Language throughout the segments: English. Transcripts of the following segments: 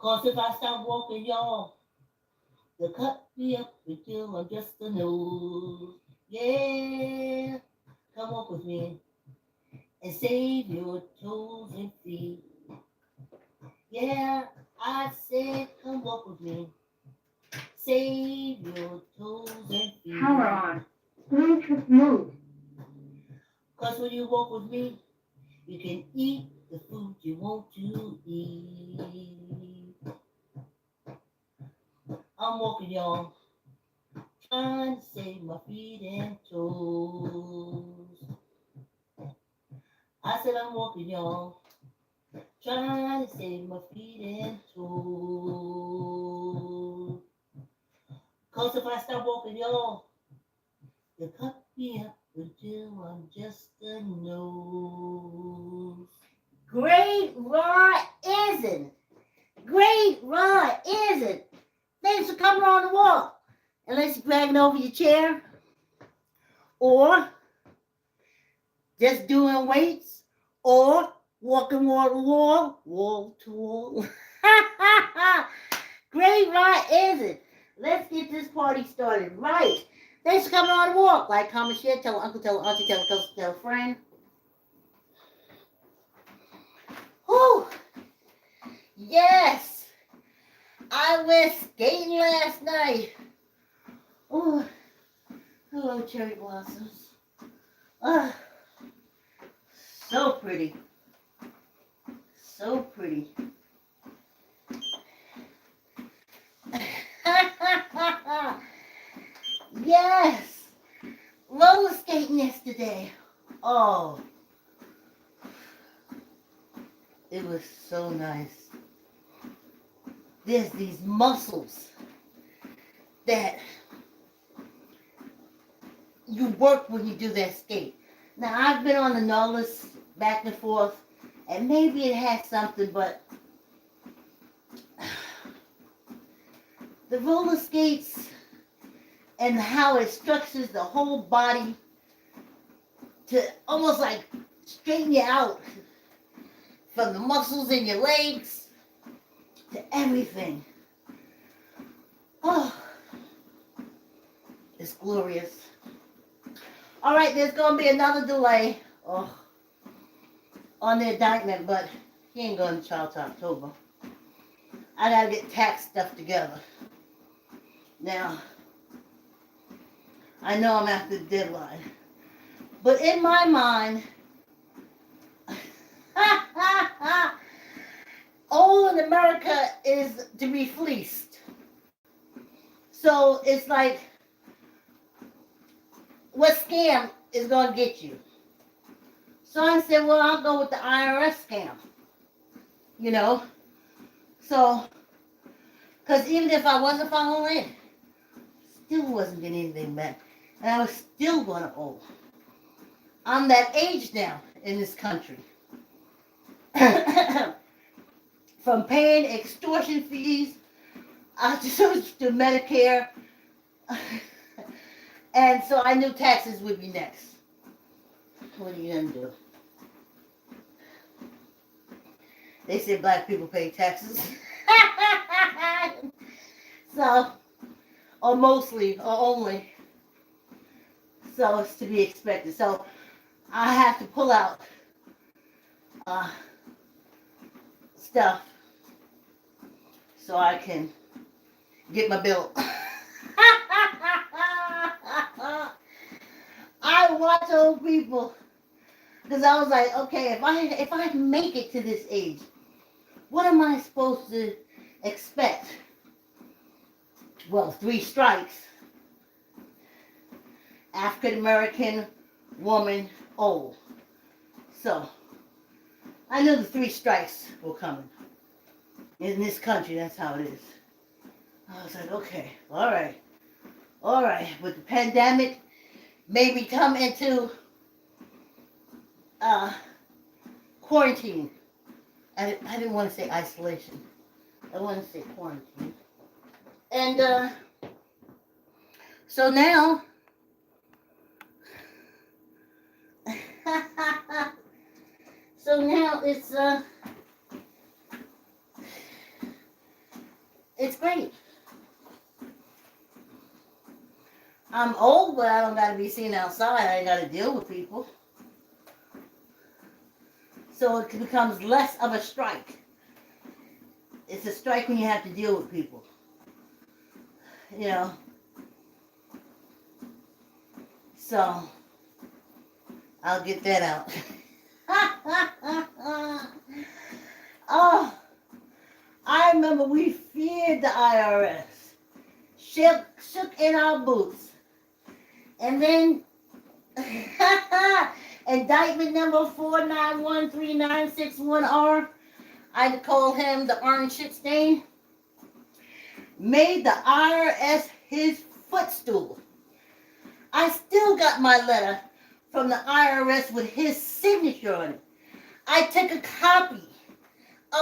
Cause if I stop walking, y'all, they'll cut me up until I'm just a nose. Yeah, come walk with me and save your toes and feet. Yeah, I said, come walk with me, save your toes and feet. Hold on. Please move. Cause when you walk with me, you can eat the food you want to eat. I'm walking, y'all, trying to save my feet and toes. I said I'm walking, y'all, trying to save my feet and toes. Cause if I stop walking, y'all, they'll cut me up until I'm just a nose. Great Raw isn't. Great Raw isn't. Thanks for coming on the walk. Unless you're dragging over your chair or just doing weights or walking wall to wall, wall to wall. Great Raw isn't. Let's get this party started right. Thanks for coming on the walk. Like, comment, share, tell uncle, tell auntie, tell a cousin, tell a friend. Whew. Yes. I went skating last night. Oh, hello, cherry blossoms. Ah, so pretty. So pretty. Yes. Roller skating yesterday. Oh, it was so nice. There's these muscles that you work when you do that skate. Now, I've been on the Nautilus back and forth, and maybe it has something, but the roller skates and how it structures the whole body to almost like straighten you out from the muscles in your legs to everything. Oh, it's glorious. All right, there's going to be another delay on the indictment, but he ain't going to trial till October. I got to get tax stuff together. Now, I know I'm after the deadline, but in my mind, all in America is to be fleeced. So it's like, what scam is going to get you? So I said, well, I'll go with the IRS scam. You know? So, because even if I wasn't following it, still wasn't getting anything back. And I was still going to owe. I'm that age now in this country. From paying extortion fees to Medicare. And so I knew taxes would be next. What are you going to do? They say black people pay taxes. So, or mostly, or only. So it's to be expected. So I have to pull out stuff so I can get my bill. I watch old people because I was like, okay, if I make it to this age, what am I supposed to expect? Well, 3 strikes. African American woman, old. So I knew the 3 strikes were coming. In this country, that's how it is. I was like, okay, all right. With the pandemic, made me come into quarantine. I didn't want to say isolation. I wanted to say quarantine. And so now, It's great. I'm old, but I don't got to be seen outside. I got to deal with people. So it becomes less of a strike. It's a strike when you have to deal with people. You know. So I'll get that out. Oh, I remember we feared the IRS. Shook in our boots. And then indictment number 4913961R, I call him the orange shit stain, made the IRS his footstool. I still got my letter from the IRS with his signature on it. I took a copy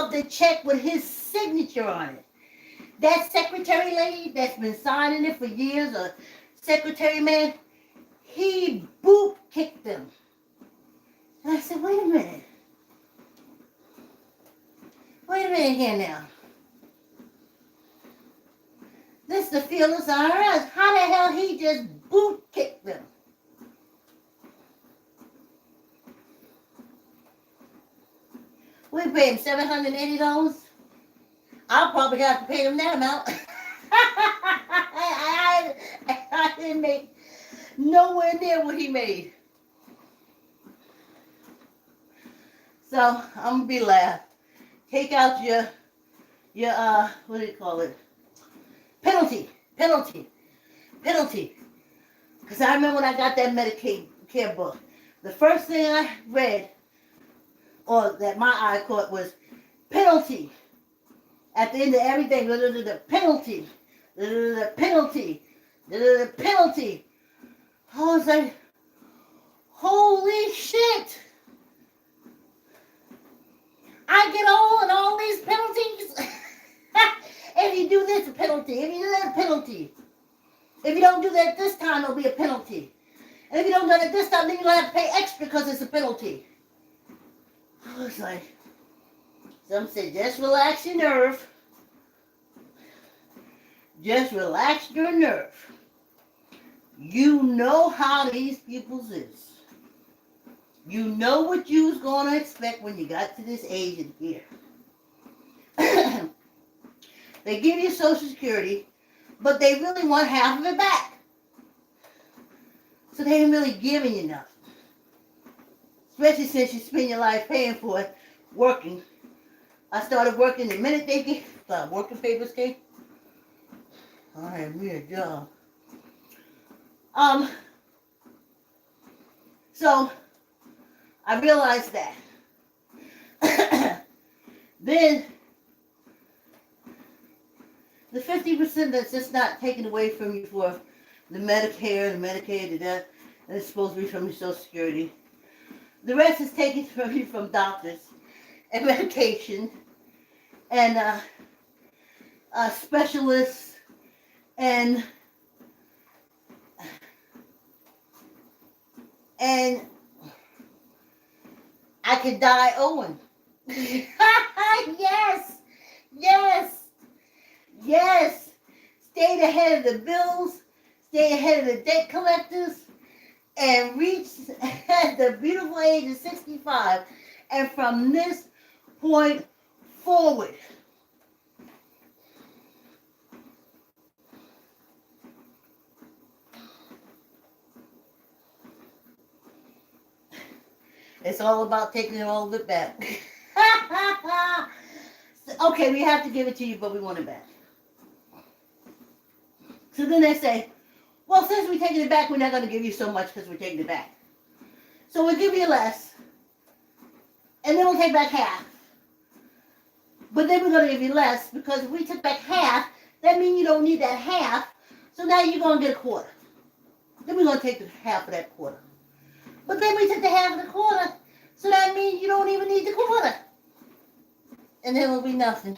of the check with his signature on it. That secretary lady that's been signing it for years, or secretary man, he boot kicked them. And I said, wait a minute. Wait a minute here now. This is the fearless IRS. How the hell he just boot kicked them? We paid him $780. I'll probably have to pay him that amount. I didn't make nowhere near what he made. So I'm gonna be laugh. Take out your what do you call it? Penalty. Because I remember when I got that Medicaid care book, the first thing I read, or that my eye caught, was penalty. At the end of everything, the penalty. The penalty. I was like, holy shit. I get all these penalties. If you do this, a penalty. If you do that, a penalty. If you don't do that this time, it'll be a penalty. And if you don't do it this time, then you're going to have to pay extra because it's a penalty. I was like, some said, just relax your nerve. Just relax your nerve. You know how these people's is. You know what you was going to expect when you got to this age in here. They give you Social Security, but they really want half of it back. So they ain't really giving you nothing. Especially since you spend your life paying for it, working. I started working the minute they gave, working papers came. I had me a job. So I realized that. Then the 50% that's just not taken away from you for the Medicare, the Medicaid, the death, and it's supposed to be from your Social Security. The rest is taken from you from doctors and medication and specialists and I could die owing. Yes. Stayed ahead of the bills, stay ahead of the debt collectors, and reached at the beautiful age of 65. And from this point forward, it's all about taking all of it back. Okay, we have to give it to you, but we want it back. So then they say, well, since we're taking it back, we're not going to give you so much because we're taking it back. So we'll give you less, and then we'll take back half. But then we're going to give you less, because if we took back half, that means you don't need that half, so now you're going to get a quarter. Then we're going to take the half of that quarter. But then we took the half of the quarter, so that means you don't even need the quarter. And then it'll be nothing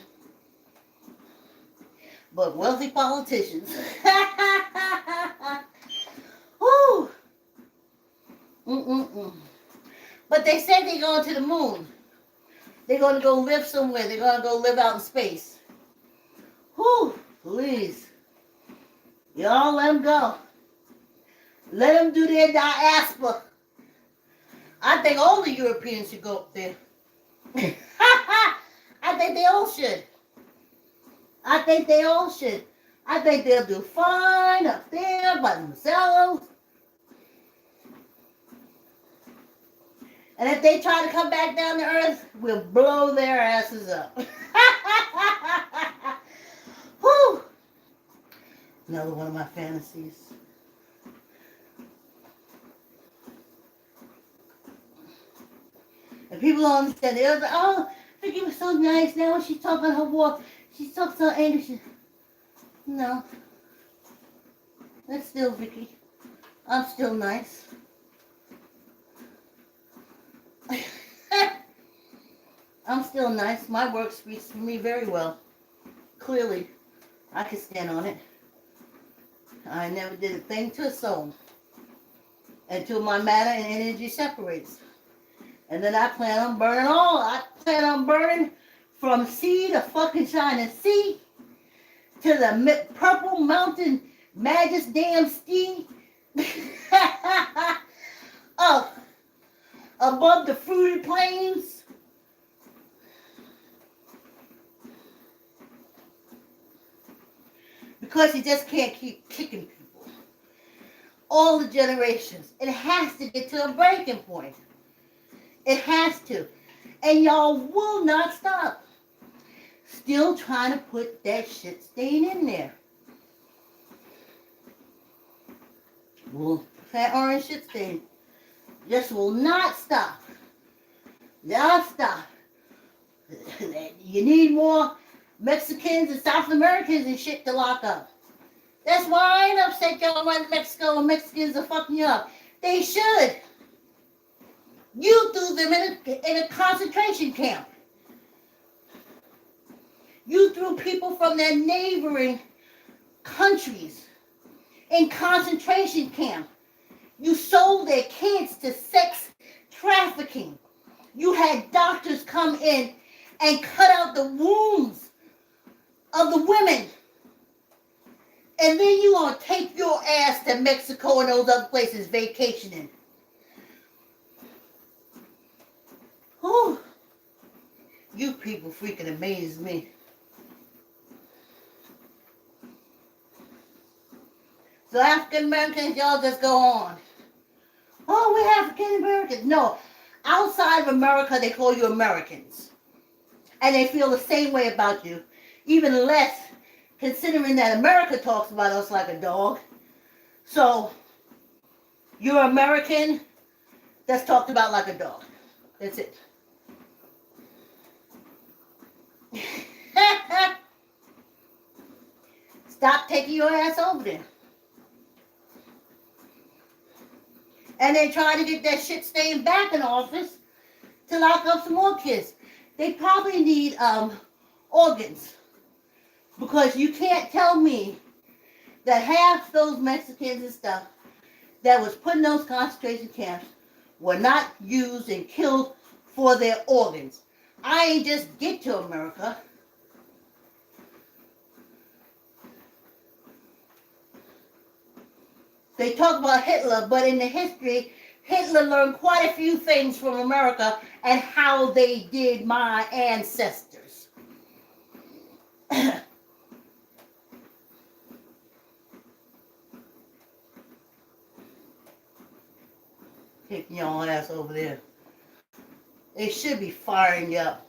but wealthy politicians. Woo! But they said they're going to the moon. They're going to go live somewhere. They're going to go live out in space. Whew, please. Y'all let them go. Let them do their diaspora. I think all the Europeans should go up there. I think they all should. I think they all should. I think they'll do fine up there by themselves. And if they try to come back down to earth, we'll blow their asses up. Whew. Another one of my fantasies. And people don't understand. They're like, oh, Vicki was so nice. Now when she's talking her walk, she talks so angry. No. That's still Vicki. I'm still nice. I'm still nice. My work speaks for me very well. Clearly, I can stand on it. I never did a thing to a soul until my matter and energy separates. And then I plan on burning all. I plan on burning from sea to fucking shining sea to the purple mountain majesty damn steed. Oh, above the fruited plains. Because you just can't keep kicking people. All the generations. It has to get to a breaking point. It has to. And y'all will not stop. Still trying to put that shit stain in there. Well, that orange shit stain just will not stop. Not stop. You need more Mexicans and South Americans and shit to lock up. That's why I ain't upset y'all went to Mexico and Mexicans are fucking you up. They should. You threw them in a concentration camp. You threw people from their neighboring countries in concentration camp. You sold their kids to sex trafficking. You had doctors come in and cut out the wombs of the women. And then you gonna take your ass to Mexico and those other places vacationing. Whew. You people freaking amaze me. So African Americans, y'all just go on. Oh, we're African Americans. No, outside of America, they call you Americans. And they feel the same way about you. Even less, considering that America talks about us like a dog. So, you're American, that's talked about like a dog. That's it. Stop taking your ass over there. And they try to get that shit staying back in office to lock up some more kids. They probably need organs. Because you can't tell me that half those Mexicans and stuff that was put in those concentration camps were not used and killed for their organs. I ain't just get to America. They talk about Hitler, but in the history, Hitler learned quite a few things from America and how they did my ancestors. Kicking your ass over there. They should be firing you up.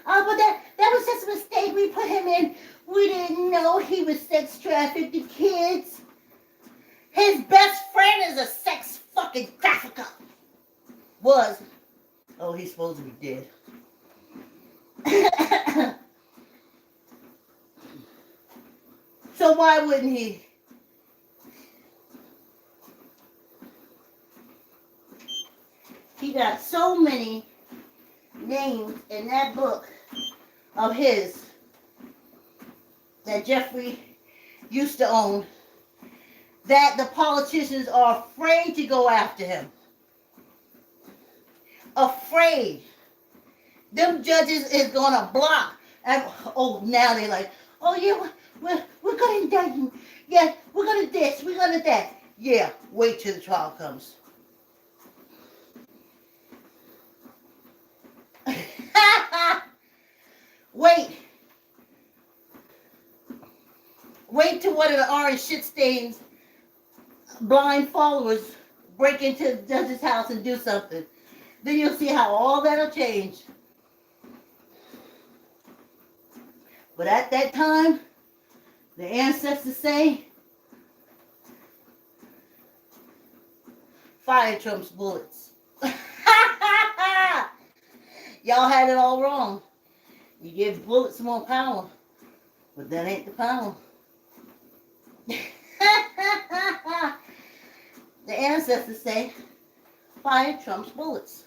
Oh, but that was just a mistake. We put him in. We didn't know he was sex trafficking kids. His best friend is a sex fucking trafficker. Was. Oh, he's supposed to be dead. So why wouldn't he? He got so many names in that book of his that Jeffrey used to own that the politicians are afraid to go after him. Afraid. Them judges is going to block And, oh, now they're like, oh yeah, we're gonna indict you. Yeah, we're gonna this, we're gonna that. Yeah, wait till the trial comes. Wait. Wait till one of the orange shit stains blind followers break into the judge's house and do something. Then you'll see how all that'll change. But at that time, the ancestors say, fire trumps bullets. Y'all had it all wrong. You give bullets more power, but that ain't the power. The ancestors say, fire trumps bullets.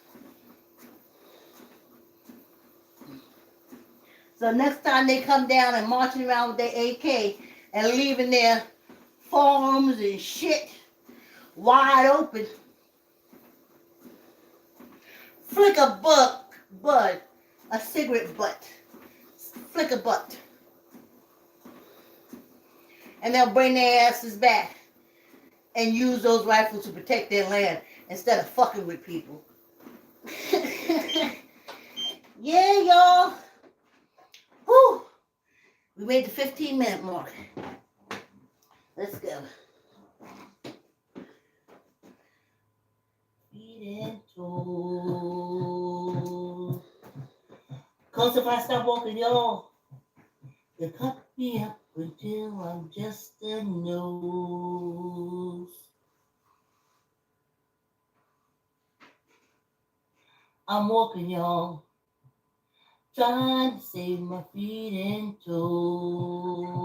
So next time they come down and marching around with their AK and leaving their farms and shit wide open, flick a bud, a cigarette butt, flick a butt, and they'll bring their asses back and use those rifles to protect their land instead of fucking with people. Yeah, y'all. Whew. We made the 15-minute mark. Let's go. Feet and toes. Cause if I stop walking, y'all, you cut me up until I'm just a nose. I'm walking, y'all, trying to save my feet and toes.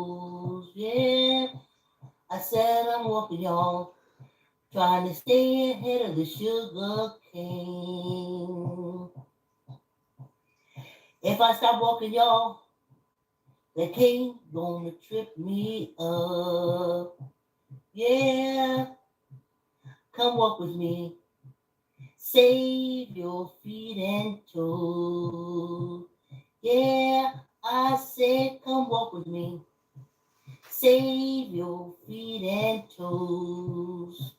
Yeah, I said I'm walking, y'all, trying to stay ahead of the sugar cane. If I stop walking, y'all, the cane gonna trip me up. Yeah, come walk with me. Save your feet and toes. Yeah, I said come walk with me. Save your feet and toes.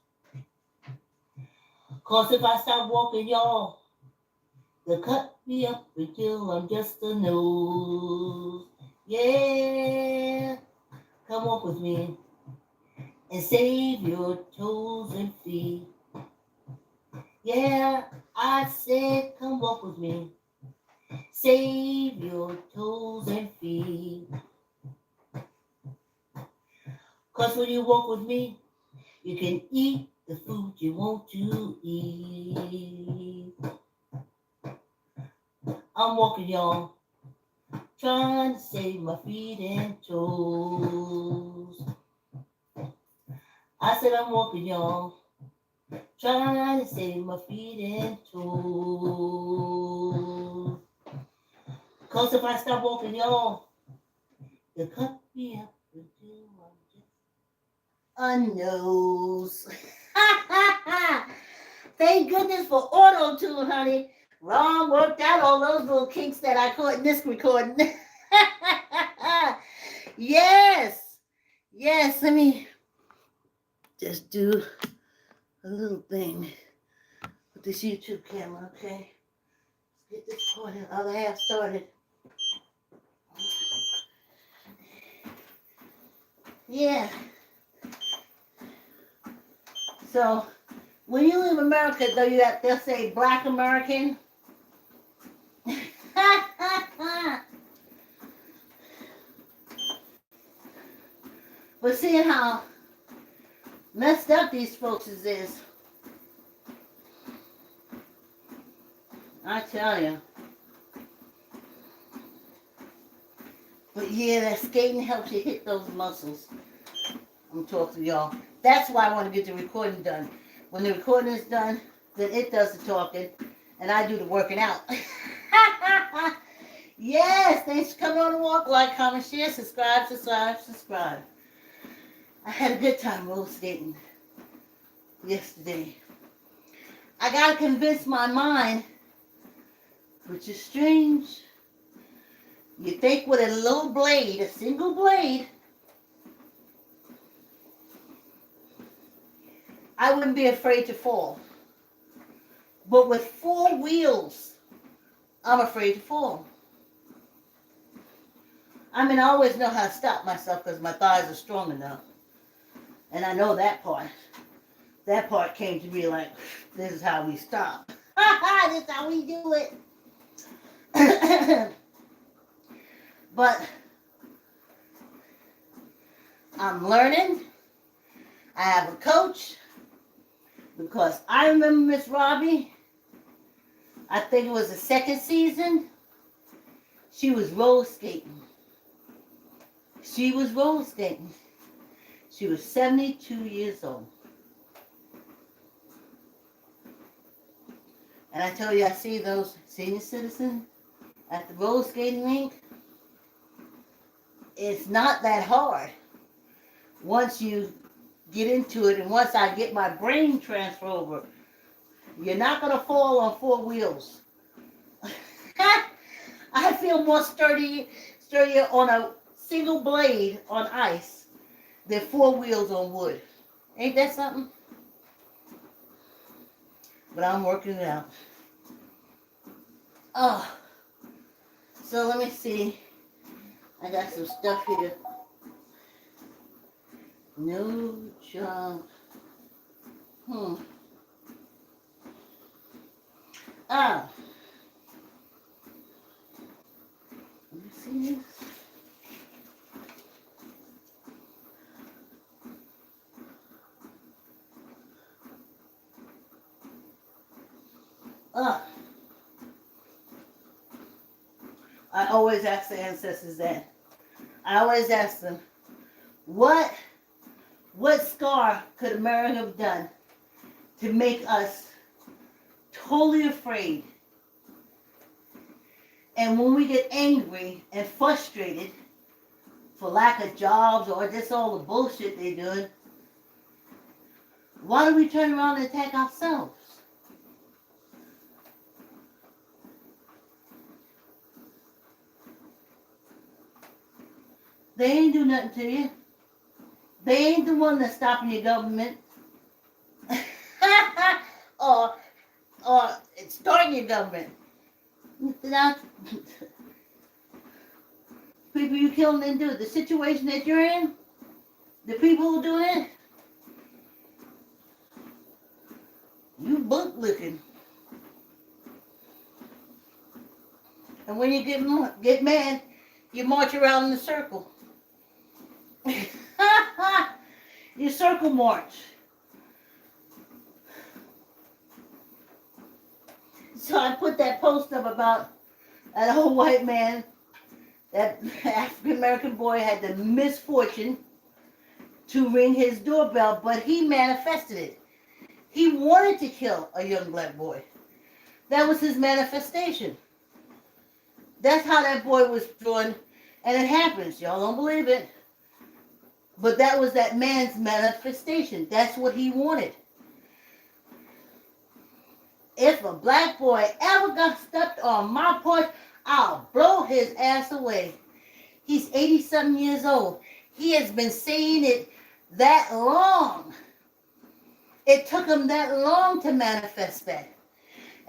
Cause if I stop walking, y'all, they'll cut me up until I'm just a nose. Yeah, come walk with me and save your toes and feet. Yeah, I said come walk with me. Save your toes and feet. Cause when you walk with me, you can eat the food you want to eat. I'm walking, y'all, trying to save my feet and toes. I said I'm walking, y'all, trying to save my feet and toes. Cause if I stop walking, y'all, they'll cut me up until I'm just a nose. Thank goodness for auto-tune, honey. Ron worked out all those little kinks that I caught in this recording. Yes. Yes, let me just do a little thing with this YouTube camera, okay? Let's get this part, other half started. Yeah. So, when you leave America, though, they'll say Black American. But seeing how messed up these folks is, I tell you. But yeah, that skating helps you hit those muscles. I'm talking to y'all. That's why I want to get the recording done. When the recording is done, then it does the talking, and I do the working out. Yes, thanks for coming on the walk. Like, comment, share, subscribe. I had a good time roller skating yesterday. I got to convince my mind, which is strange, You think with a little blade, a single blade, I wouldn't be afraid to fall. But with 4 wheels, I'm afraid to fall. I mean, I always know how to stop myself because my thighs are strong enough. And I know that part. That part came to me like, this is how we stop. This is how we do it. But I'm learning. I have a coach because I remember Miss Robbie. I think it was the second season. She was roller skating. She was roller skating. She was 72 years old. And I tell you, I see those senior citizens at the roller skating rink. It's not that hard once you get into it, and once I get my brain transfer over. You're not going to fall on 4 wheels. I feel more sturdier on a single blade on ice than 4 wheels on wood. Ain't that something? But I'm working it out. Oh, so let me see. I got some stuff here. No junk. Ah. Let me see this. I always ask the ancestors that. I always ask them, what scar could America have done to make us totally afraid? And when we get angry and frustrated for lack of jobs or just all the bullshit they're doing, why do we turn around and attack ourselves? They ain't do nothing to you. They ain't the one that's stopping your government. or starting your government. Now, people you killing and do the situation that you're in, the people who do it, you book looking. And when you get mad, you march around in a circle. You circle march. So I put that post up about that old white man, that African American boy had the misfortune to ring his doorbell, but he manifested it. He wanted to kill a young black boy. That was his manifestation. That's how that boy was doing, and it happens. Y'all don't believe it. But that was that man's manifestation. That's what he wanted. If a black boy ever got stepped on my porch, I'll blow his ass away. He's 80-something years old. He has been saying it that long. It took him that long to manifest that.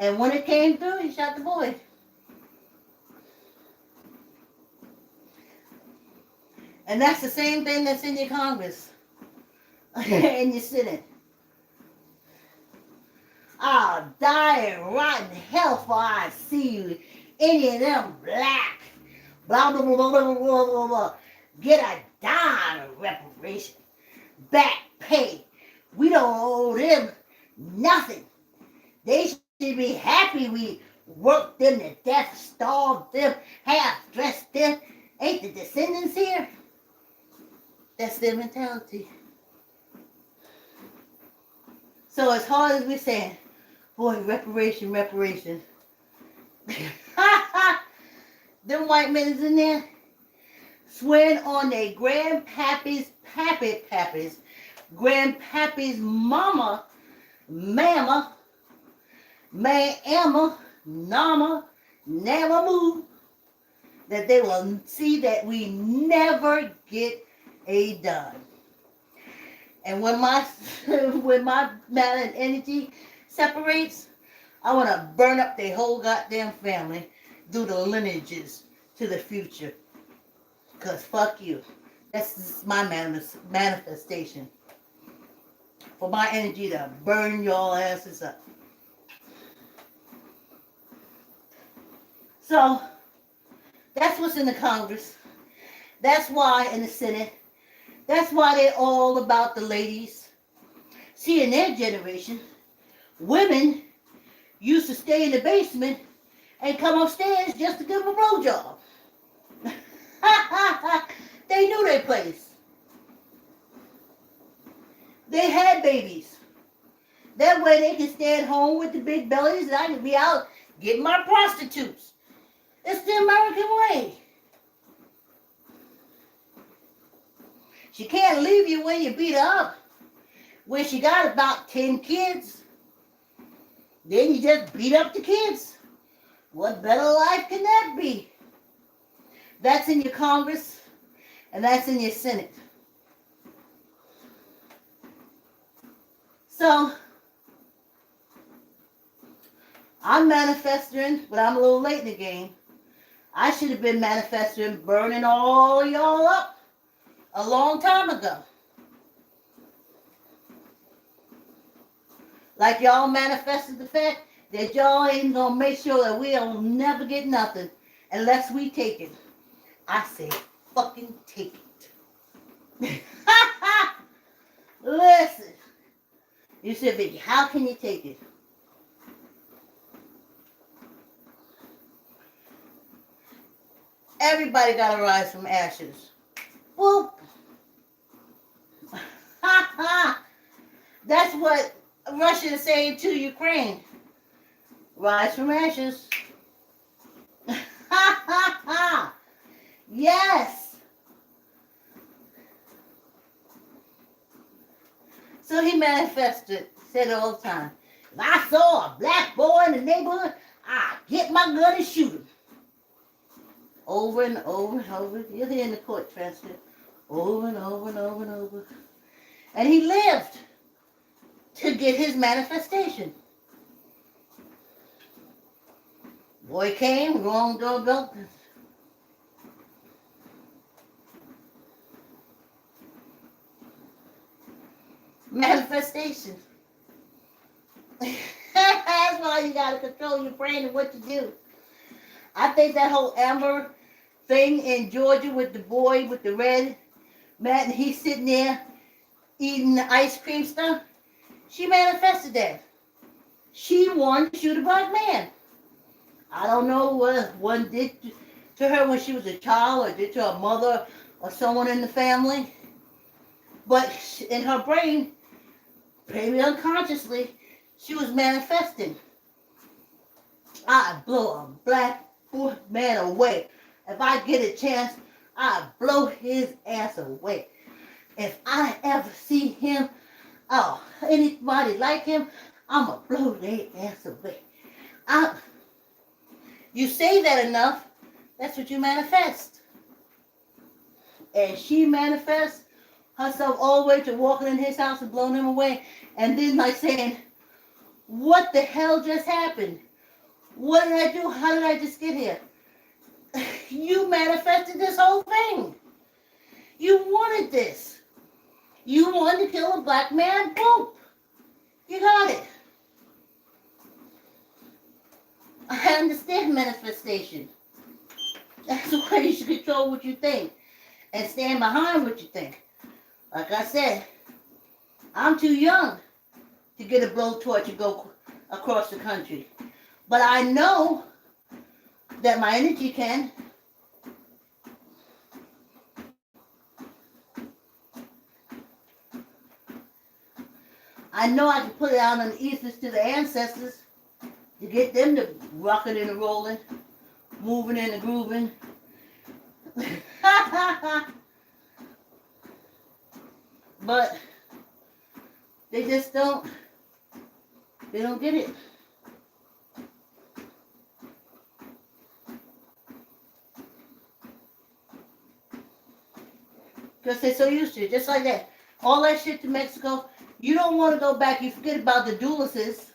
And when it came through, he shot the boy. And that's the same thing that's in your Congress and your Senate. I'll die and rot in hell for I see you. Any of them black. Blah, blah, blah, blah, blah, blah, blah, blah. Get a dime of reparation. Back pay. We don't owe them nothing. They should be happy we worked them to death, starved them, half-dressed them. Ain't the descendants here? That's their mentality. So as hard as we say, boy, reparation. Them white men is in there swearing on their grandpappy's grandpappy's mama, nama, nama moo. that they will see that we never get a done. And when my when my matter and energy separates, I want to burn up their whole goddamn family, do the lineages to the future. Cause fuck you. That's my manifestation. For my energy to burn your asses up. So that's what's in the Congress. That's why in the Senate. That's why they're all about the ladies. See, in their generation, women used to stay in the basement and come upstairs just to give them a blowjob. They knew their place. They had babies. That way they can stay at home with the big bellies and I can be out getting my prostitutes. It's the American way. She can't leave you when you beat her up. When she got about 10 kids, then you just beat up the kids. What better life can that be? That's in your Congress and that's in your Senate. So, I'm manifesting, but I'm a little late in the game. I should have been manifesting, burning all y'all up a long time ago. Like y'all manifested the fact that y'all ain't gonna make sure that we don't never get nothing unless we take it. I say, fucking take it. Listen. You said, Vicki, how can you take it? Everybody gotta rise from ashes. Whoop. That's what Russia is saying to Ukraine. Rise from ashes. Yes. So he manifested, said it all the time. If I saw a black boy in the neighborhood, I'd get my gun and shoot him. Over and over and over. You're in the court transcript. Over and over and over and over. And he lived to get his manifestation. Boy came, wrong doorbell. Manifestation. That's why you gotta control your brain and what you do. I think that whole Amber thing in Georgia with the boy with the red mat and he's sitting there eating the ice cream stuff, she manifested that. She wanted to shoot a black man. I don't know what one did to her when she was a child or did to her mother or someone in the family. But in her brain, maybe unconsciously, she was manifesting. I'd blow a black man away. If I get a chance, I'd blow his ass away. If I ever see him, oh, anybody like him, I'ma blow their ass away. You say that enough, that's what you manifest. And she manifests herself all the way to walking in his house and blowing him away. And then like saying, what the hell just happened? What did I do? How did I just get here? You manifested this whole thing. You wanted this. You wanted to kill a black man? Boom. You got it. I understand manifestation. That's why you should control what you think and stand behind what you think. Like I said, I'm too young to get a blowtorch and go across the country. But I know that my energy can. I know I can put it out on the ethers to the ancestors to get them to rocking and rolling, moving and grooving. But they just don't get it. Because they're so used to it. Just like that. All that shit to Mexico. You don't want to go back. You forget about the Dulce's.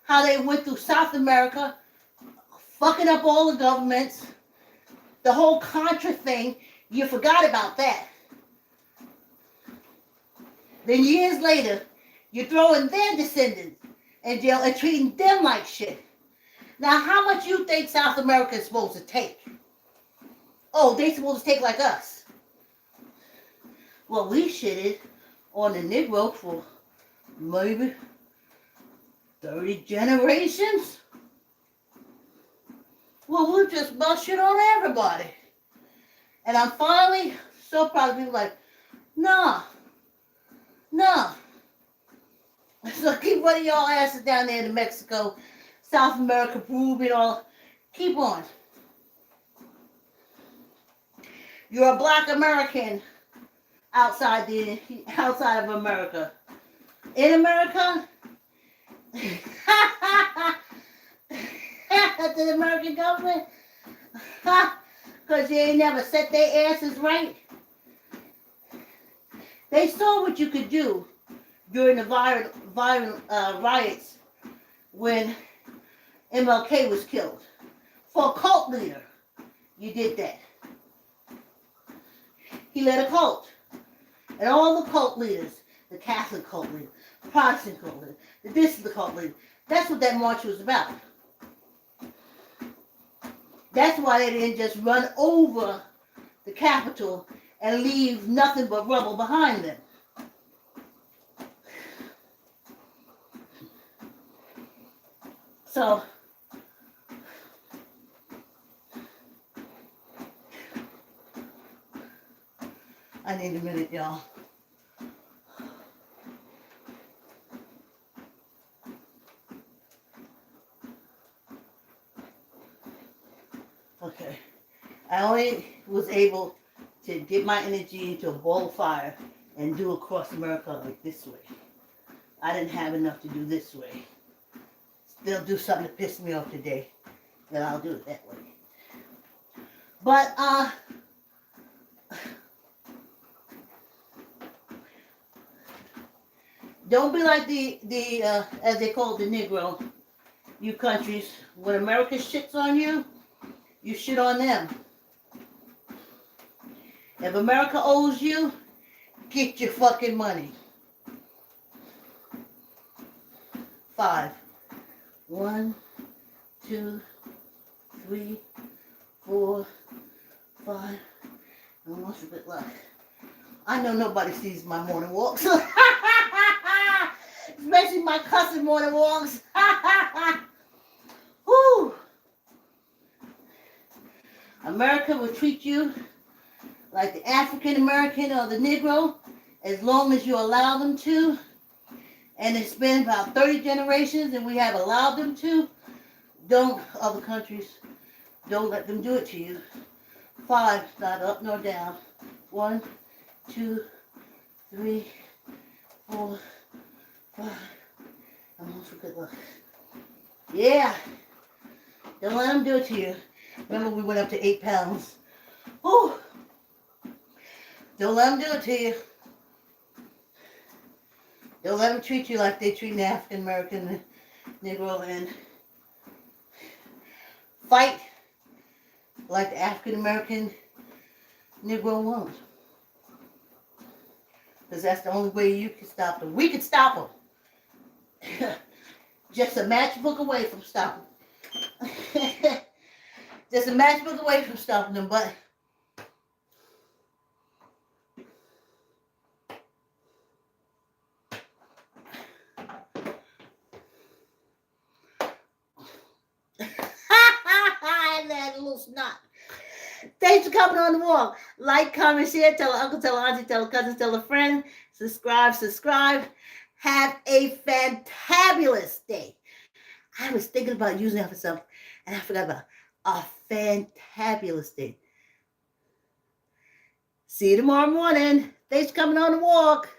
How they went through South America. Fucking up all the governments. The whole Contra thing. You forgot about that. Then years later, you're throwing their descendants in jail and treating them like shit. Now, how much you think South America is supposed to take? Oh, they supposed to take like us. Well, we shitted on the Negro for maybe 30 generations. Well, we just about shit on everybody. And I'm finally so proud of people like, nah. So keep running y'all asses down there in Mexico, South America, Peru, and all. Keep on. You're a black American outside of America. In America, to the American government, because they ain't never set their asses right. They saw what you could do during the violent riots when MLK was killed. For a cult leader, you did that. He led a cult. And all the cult leaders, the Catholic cult leader, the Protestant cult leader, this is the cult leader. That's what that march was about. That's why they didn't just run over the Capitol and leave nothing but rubble behind them. So, I need a minute, y'all. Okay. I only was able to get my energy into a ball of fire and do across America like this way. I didn't have enough to do this way. They'll do something to piss me off today, then I'll do it that way. But, don't be like the as they call it, the Negro, you countries. When America shits on you, you shit on them. If America owes you, get your fucking money. 5. 1, 2, 3, 4, 5. And what's a bit left? I know nobody sees my morning walks. Especially my cousin morning walks. Whew. America will treat you like the African American or the Negro as long as you allow them to. And it's been about 30 generations and we have allowed them to. Don't, other countries, don't let them do it to you. 5, not up nor down. 1, 2, 3, 4, 5. I'm almost for good luck. Yeah. Don't let them do it to you. Remember we went up to 8 pounds. Whew. Don't let them do it to you. Don't let them treat you like they treat an African American Negro, and fight like the African American Negro won't. Because that's the only way you can stop them. We can stop them. Just a matchbook away from stopping. Just a matchbook away from stopping them, but that little snot. Thanks for coming on the walk. Like, comment, share, tell an uncle, tell an auntie, tell a cousin, tell a friend. Subscribe. Have a fantabulous day. I was thinking about using that for something, and I forgot about a fantabulous day. See you tomorrow morning. Thanks for coming on the walk.